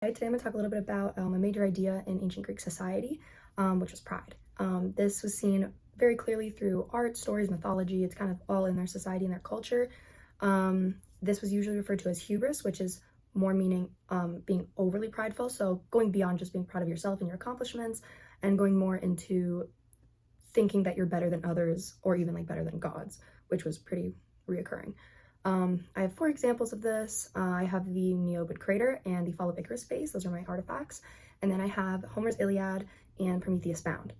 Today I'm going to talk a little bit about a major idea in ancient Greek society, which was pride. This was seen very clearly through art, stories, mythology. It's kind of all in their society and their culture. This was usually referred to as hubris, which is more meaning being overly prideful. So going beyond just being proud of yourself and your accomplishments and going more into thinking that you're better than others or even like better than gods, which was pretty reoccurring. I have 4 examples of this. I have the Neobid crater and the fall of Icarus face. Those are my artifacts. And then I have Homer's Iliad and Prometheus Bound.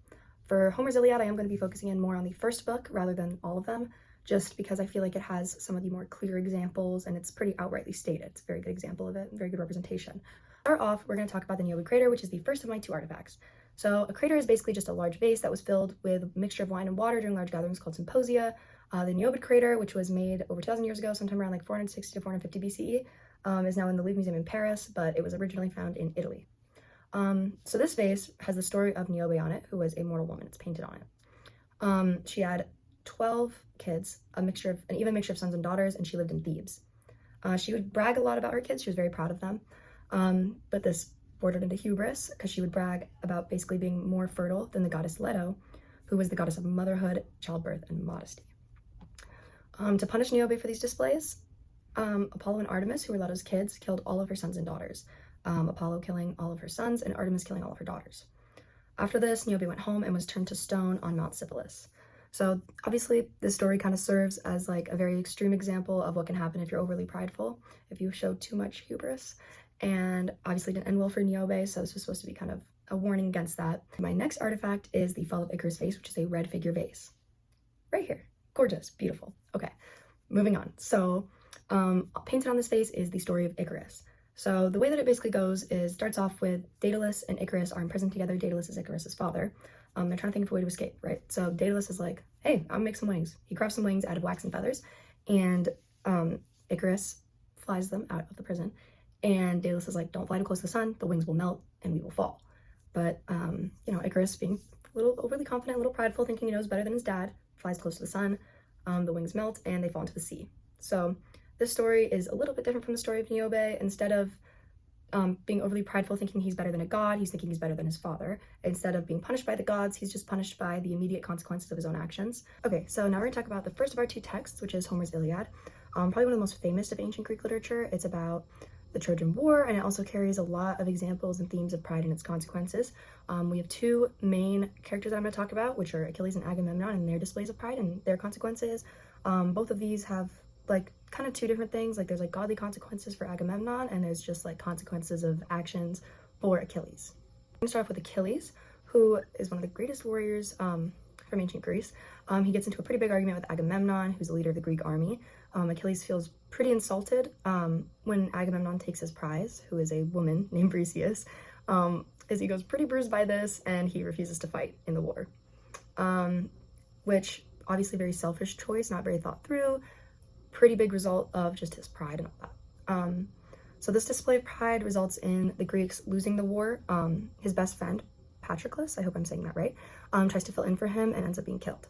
For Homer's Iliad, I am going to be focusing in more on the first book rather than all of them, just because I feel like it has some of the more clear examples and it's pretty outrightly stated. It's a very good example of it, very good representation. To start off, we're going to talk about the Neobid crater, which is the first of my 2 artifacts. So a crater is basically just a large vase that was filled with a mixture of wine and water during large gatherings called symposia. The Neobid crater, which was made over 2,000 years ago, sometime around like 460 to 450 BCE, is now in the Louvre Museum in Paris, but it was originally found in Italy. So this vase has the story of Niobe on it, who was a mortal woman. It's painted on it. She had 12 kids, an even mixture of sons and daughters, and she lived in Thebes. She would brag a lot about her kids. She was very proud of them. But this bordered into hubris because she would brag about basically being more fertile than the goddess Leto, who was the goddess of motherhood, childbirth, and modesty. To punish Niobe for these displays, Apollo and Artemis, who were Leto's kids, killed all of her sons and daughters. Apollo killing all of her sons and Artemis killing all of her daughters. After this, Niobe went home and was turned to stone on Mount Sipylus. So obviously this story kind of serves as like a very extreme example of what can happen if you're overly prideful, if you show too much hubris, and obviously didn't end well for Niobe, so this was supposed to be kind of a warning against that. My next artifact is the fall of Icarus vase, which is a red figure vase. Right here. Gorgeous, beautiful. Okay, moving on. So painted on this vase is the story of Icarus. So the way that it basically goes is starts off with Daedalus and Icarus are imprisoned together. Daedalus is Icarus's father. They're trying to think of a way to escape, right? So Daedalus is like, hey, I'm gonna make some wings. He crafts some wings out of wax and feathers, and Icarus flies them out of the prison. And Daedalus is like, don't fly too close to the sun. The wings will melt and we will fall. But Icarus, being a little overly confident, a little prideful, thinking he knows better than his dad, flies close to the sun. The wings melt and they fall into the sea. So this story is a little bit different from the story of Niobe. Instead of being overly prideful, thinking he's better than a god, he's thinking he's better than his father. Instead of being punished by the gods, he's just punished by the immediate consequences of his own actions. Okay, so now we're gonna talk about the first of our 2 texts, which is Homer's Iliad. Probably one of the most famous of ancient Greek literature. It's about the Trojan War, and it also carries a lot of examples and themes of pride and its consequences. We have 2 main characters that I'm going to talk about, which are Achilles and Agamemnon and their displays of pride and their consequences. Both of these have like kind of 2 different things. Like there's like godly consequences for Agamemnon, and there's just like consequences of actions for Achilles. I'm going to start off with Achilles, who is one of the greatest warriors from ancient Greece. He gets into a pretty big argument with Agamemnon, who's the leader of the Greek army. Achilles feels pretty insulted when Agamemnon takes his prize, who is a woman named Briseis. His ego's pretty bruised by this, and he refuses to fight in the war. Which, obviously very selfish choice, not very thought through, pretty big result of just his pride and all that. So this display of pride results in the Greeks losing the war. His best friend, Patroclus, I hope I'm saying that right, tries to fill in for him and ends up being killed.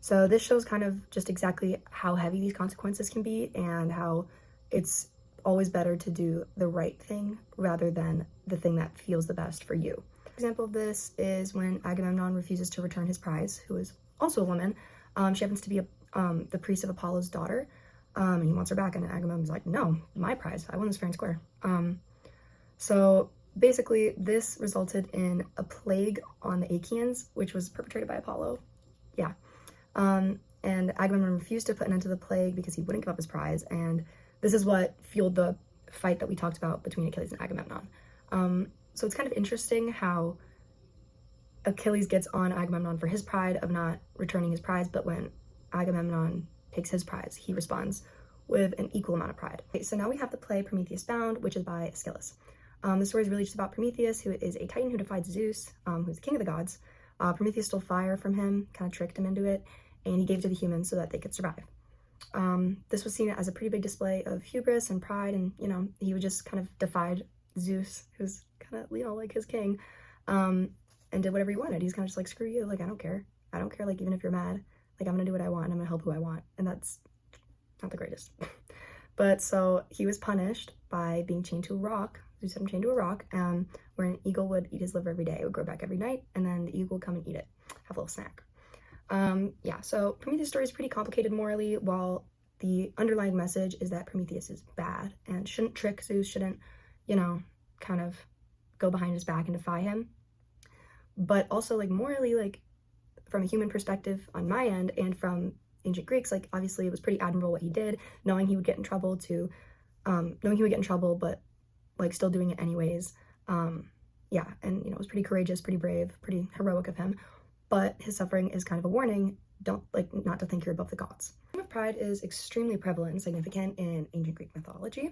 So this shows kind of just exactly how heavy these consequences can be and how it's always better to do the right thing rather than the thing that feels the best for you. An example of this is when Agamemnon refuses to return his prize, who is also a woman. She happens to be the priest of Apollo's daughter, and he wants her back, and Agamemnon's like, no, my prize, I won this fair and square. So basically this resulted in a plague on the Achaeans, which was perpetrated by Apollo. Yeah. And Agamemnon refused to put an end to the plague because he wouldn't give up his prize, and this is what fueled the fight that we talked about between Achilles and Agamemnon. So it's kind of interesting how Achilles gets on Agamemnon for his pride of not returning his prize, but when Agamemnon takes his prize, he responds with an equal amount of pride. Okay, so now we have the play Prometheus Bound, which is by Aeschylus. The story is really just about Prometheus, who is a titan who defied Zeus, who's the king of the gods. Prometheus stole fire from him, kind of tricked him into it, and he gave it to the humans so that they could survive. This was seen as a pretty big display of hubris and pride, and he would just kind of defied Zeus, who's kind of like his king, and did whatever he wanted. He's kind of just like, screw you, like I don't care, like even if you're mad, like I'm gonna do what I want, I'm gonna help who I want, and that's not the greatest. But so he was punished by being chained to a rock Zeus had him chained to a rock, where an eagle would eat his liver every day. It would grow back every night, and then the eagle would come and eat it, have a little snack. Yeah, so Prometheus' story is pretty complicated morally, while the underlying message is that Prometheus is bad and shouldn't trick Zeus, shouldn't, you know, kind of go behind his back and defy him. But also, like, morally, like, from a human perspective on my end and from ancient Greeks, like, obviously it was pretty admirable what he did, knowing he would get in trouble but like still doing it anyways. Yeah, and it was pretty courageous, pretty brave, pretty heroic of him. But his suffering is kind of a warning, not to think you're above the gods. The theme of pride is extremely prevalent and significant in ancient Greek mythology.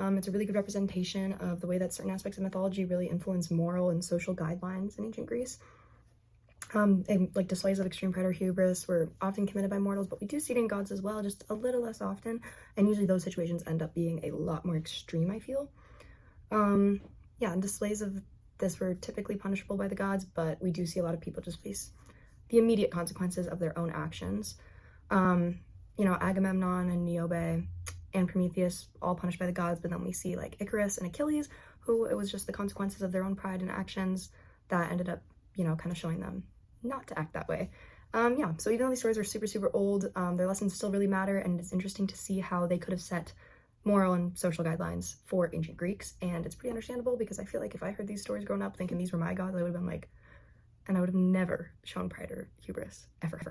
It's a really good representation of the way that certain aspects of mythology really influence moral and social guidelines in ancient Greece. And like displays of extreme pride or hubris were often committed by mortals, but we do see it in gods as well, just a little less often. And usually those situations end up being a lot more extreme, I feel. Yeah, and displays of this were typically punishable by the gods, but we do see a lot of people just face the immediate consequences of their own actions. Agamemnon and Niobe and Prometheus all punished by the gods, but then we see like Icarus and Achilles, who it was just the consequences of their own pride and actions that ended up, kind of showing them not to act that way. Yeah, so even though these stories are super, super old, their lessons still really matter, and it's interesting to see how they could have set moral and social guidelines for ancient Greeks, and it's pretty understandable because I feel like if I heard these stories growing up thinking these were my gods, I would have been like, and I would have never shown pride or hubris, ever.